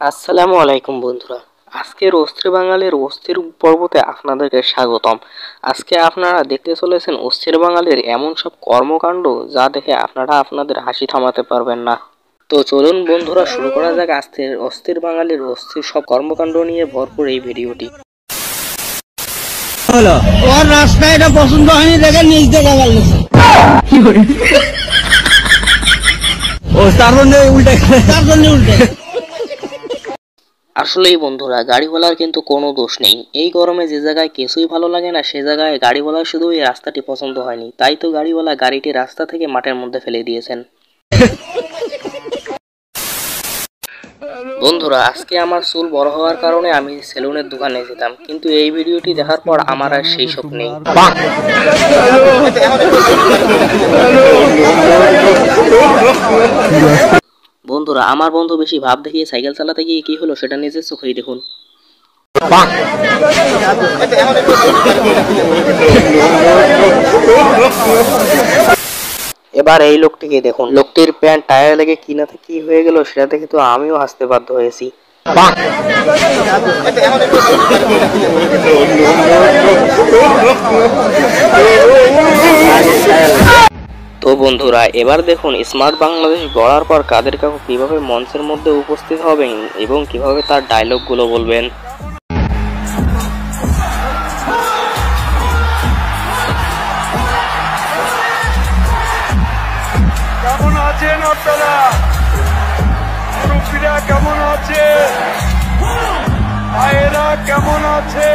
আসসালামু আলাইকুম বন্ধুরা। আজকের অস্থির বাঙালির অস্থির পর্বতে আপনাদেরকে স্বাগতম। আজকে আপনারা দেখতে চলেছেন অস্থির বাঙালির এমন সব কর্মকাণ্ড যা দেখে আপনারা আপনাদের হাসি থামাতে পারবেন না। তো চলুন বন্ধুরা, শুরু করা যাক আজকের অস্থির বাঙালির অস্থির সব কর্মকাণ্ড নিয়ে ভরপুর এই ভিডিওটি। ওর রাস্তা এটা পছন্দ হয়নি দেখে নিজ দেখা গেল ও তার জন্য উল্টে আসলেই বন্ধুরা, গাড়িওয়ালার কিন্তু কোনো দোষ নেই। এই গরমে যে জায়গায় কিছুই ভালো লাগে না সে জায়গায় গাড়িওয়ালার শুধু এই রাস্তাটি পছন্দ হয়নি, তাই তো গাড়িওয়ালা গাড়িটি রাস্তা থেকে মাঠের মধ্যে ফেলে দিয়েছেন। বন্ধুরা, আজকে আমার চুল বড় হওয়ার কারণে আমি সেলুনের দোকানে যেতাম, কিন্তু এই ভিডিওটি দেখার পর আমার আর সেই শখ নেই। বন্ধুরা, আমার বন্ধু বেশি ভাব দেখিয়ে সাইকেল চালাতে গিয়ে কি হলো সেটা নিজের চোখেই দেখুন। এবার এই লোকটিকে দেখুন, লোকটির প্যান্ট টায়ার লেগে কিনাতে কি হয়ে গেল সেটা দেখে তো আমিও হাসতে বাধ্য হয়েছি। তো বন্ধুরা, এবার দেখুন স্মার্ট বাংলাদেশ গড়ার পর কাদের কাকু কিভাবে মঞ্চের মধ্যে উপস্থিত হবেন এবং কিভাবে তার ডায়লগগুলো বলবেন। কেমন আছেন আপনারা? মুরব্বীরা কেমন আছে? ভাইয়েরা কেমন আছে?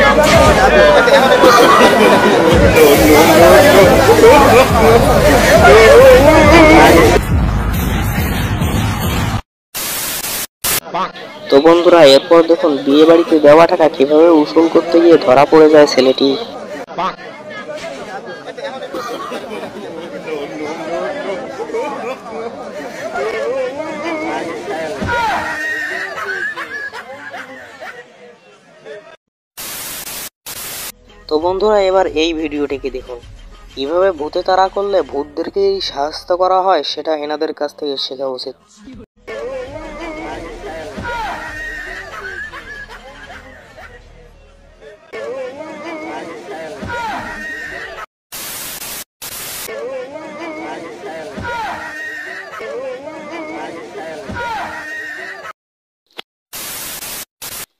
কেমন আছে? তো বন্ধুরা, এরপর দেখুন বিয়ে বাড়িতে দেওয়া টাকা কিভাবে উসুল করতে গিয়ে ধরা পড়ে যায় ছেলেটি। তো বন্ধুরা, এবার এই ভিডিওটিকে দেখুন, কিভাবে ভূতে তাড়া করলে ভূতদেরকে সাহায্য করা হয় সেটা এনাদের কাছ থেকে শেখা উচিত।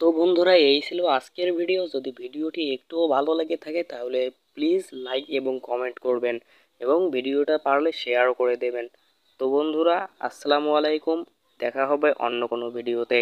তো বন্ধুরা, এই ছিল আজকের ভিডিও। যদি ভিডিওটি একটুও ভালো লেগে থাকে তাহলে প্লিজ লাইক এবং কমেন্ট করবেন এবং ভিডিওটা পারলে শেয়ারও করে দেবেন। তো বন্ধুরা, আসসালামু আলাইকুম, দেখা হবে অন্য কোনো ভিডিওতে।